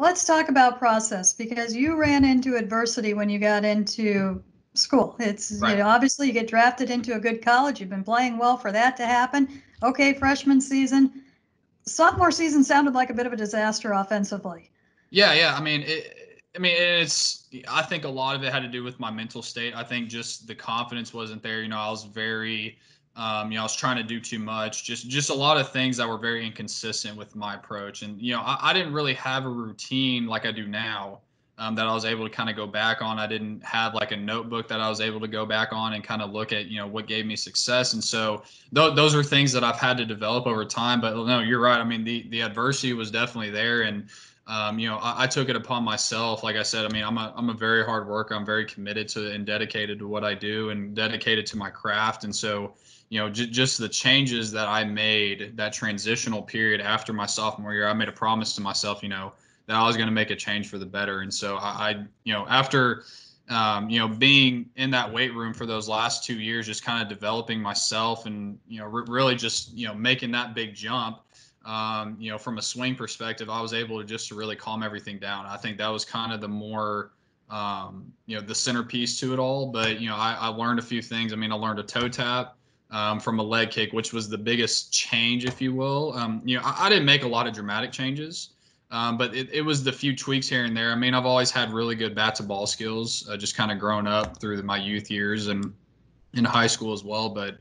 Let's talk about process, because you ran into adversity when you got into school. It's, Right. obviously you get drafted into a good college. You've been playing well for that to happen. Okay, freshman season. Sophomore season sounded like a bit of a disaster offensively. Yeah. It's. I think a lot of it had to do with my mental state. I think just the confidence wasn't there. I was very, I was trying to do too much. Just a lot of things that were very inconsistent with my approach. And I didn't really have a routine like I do now. That I was able to kind of go back on. I didn't have like a notebook that I was able to go back on and kind of look at, what gave me success. And so those are things that I've had to develop over time. But no, you're right. I mean, the adversity was definitely there. And I took it upon myself. Like I said, I mean, I'm a very hard worker. I'm very committed to and dedicated to what I do and dedicated to my craft. And so, just the changes that I made, that transitional period after my sophomore year, I made a promise to myself, that I was going to make a change for the better. And so after, being in that weight room for those last 2 years, just kind of developing myself and, really just, making that big jump. From a swing perspective, I was able to just really calm everything down. I think that was kind of the more, the centerpiece to it all. But, I learned a few things. I mean, I learned a toe tap from a leg kick, which was the biggest change, if you will. I didn't make a lot of dramatic changes, but it was the few tweaks here and there. I mean, I've always had really good bat to ball skills, just kind of growing up through my youth years and in high school as well. But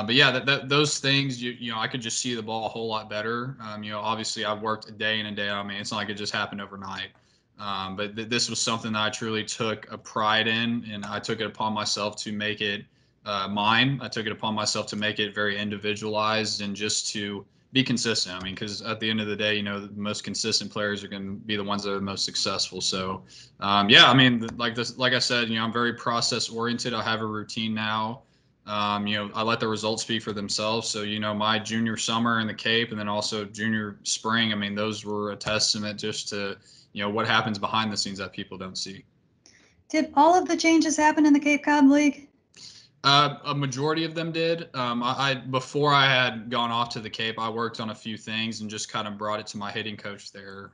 yeah, those things, I could just see the ball a whole lot better. Obviously I've worked a day in and day out. I mean, it's not like it just happened overnight. But this was something that I truly took a pride in, and I took it upon myself to make it mine. I took it upon myself to make it very individualized and just to be consistent. I mean, because at the end of the day, the most consistent players are going to be the ones that are the most successful. So, yeah, I mean, like I said, I'm very process oriented. I have a routine now. I let the results speak for themselves. So, my junior summer in the Cape and then also junior spring, I mean, those were a testament just to, what happens behind the scenes that people don't see. Did all of the changes happen in the Cape Cod League? A majority of them did. Before I had gone off to the Cape, I worked on a few things and just kind of brought it to my hitting coach there.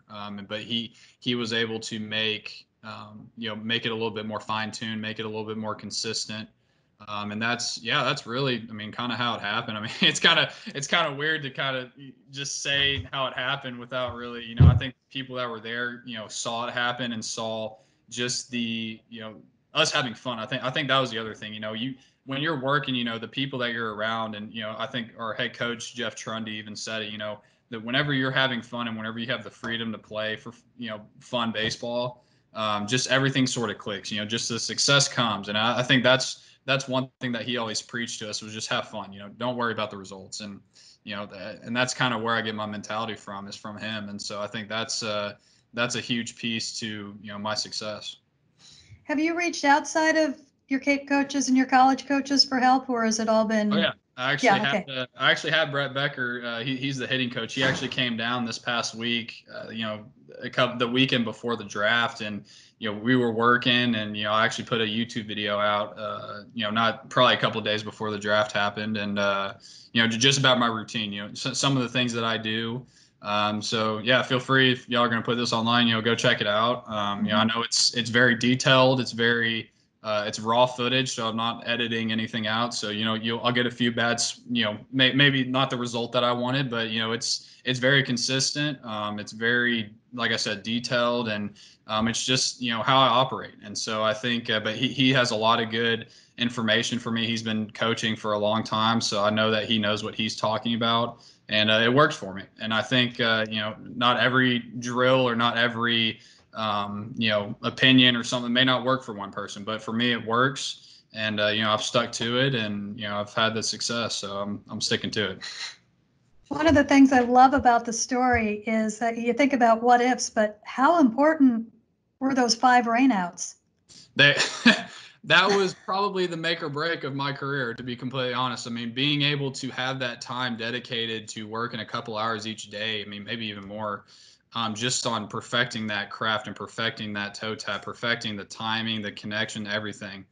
But he was able to make it a little bit more fine tuned, make it a little bit more consistent. And that's really, I mean, kind of how it happened. I mean, it's kind of weird to kind of just say how it happened without really, I think people that were there, saw it happen and saw just the, us having fun. I think that was the other thing. When you're working, the people that you're around, and I think our head coach Jeff Trundy even said it. That whenever you're having fun and whenever you have the freedom to play for fun baseball, just everything sort of clicks. Just the success comes, and I think that's one thing that he always preached to us was just have fun. Don't worry about the results, and and that's kind of where I get my mentality from is from him, and so I think that's a huge piece to my success. Have you reached outside of your Cape coaches and your college coaches for help, or has it all Oh been? yeah, Yeah, okay. I actually had Brett Becker. He's the hitting coach. He actually came down this past week. The weekend before the draft, and we were working, and I actually put a YouTube video out. Not probably a couple of days before the draft happened, and just about my routine. Some of the things that I do. So yeah, feel free if y'all are gonna put this online. Go check it out. I know it's very detailed. It's raw footage, so I'm not editing anything out. So I'll get a few bad, maybe not the result that I wanted, but it's very consistent. It's very, like I said, detailed, and it's just how I operate. And so I think, but he has a lot of good information for me. He's been coaching for a long time, so I know that he knows what he's talking about, and it works for me. And I think not every drill or not every opinion or something may not work for one person, but for me it works, and I've stuck to it, and I've had the success, so I'm sticking to it. One of the things I love about the story is that you think about what ifs, but how important were those 5 rainouts? They that was probably the make or break of my career, to be completely honest. I mean, being able to have that time dedicated to working a couple hours each day, I mean, maybe even more, just on perfecting that craft and perfecting that toe tap, perfecting the timing, the connection, everything.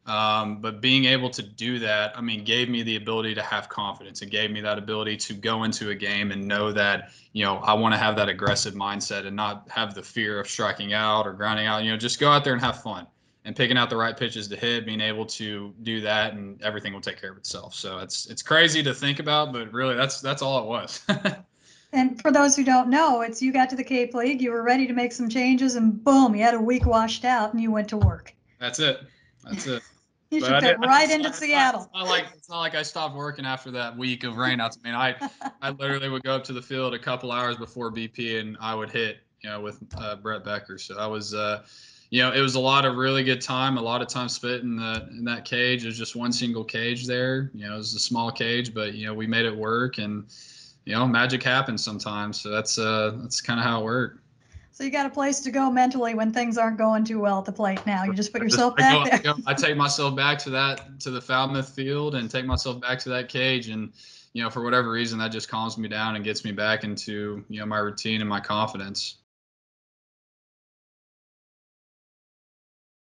But being able to do that, I mean, gave me the ability to have confidence. It gave me that ability to go into a game and know that, I want to have that aggressive mindset and not have the fear of striking out or grounding out, just go out there and have fun and picking out the right pitches to hit, being able to do that, and everything will take care of itself. So it's crazy to think about, but really that's all it was. And for those who don't know, it's you got to the Cape League, you were ready to make some changes, and boom, you had a week washed out and you went to work. That's it. That's it. You But should fit right into it's Seattle. it's not like I stopped working after that week of rainouts. I mean, I literally would go up to the field a couple hours before BP and I would hit, with Brett Becker. So I was, it was a lot of really good time, a lot of time spent in that cage. It was just one single cage there. It was a small cage, but we made it work, and magic happens sometimes. So that's kind of how it worked. So you got a place to go mentally when things aren't going too well at the plate now. You just put yourself back there. I take myself back to the Falmouth field and take myself back to that cage. And, for whatever reason, that just calms me down and gets me back into, my routine and my confidence.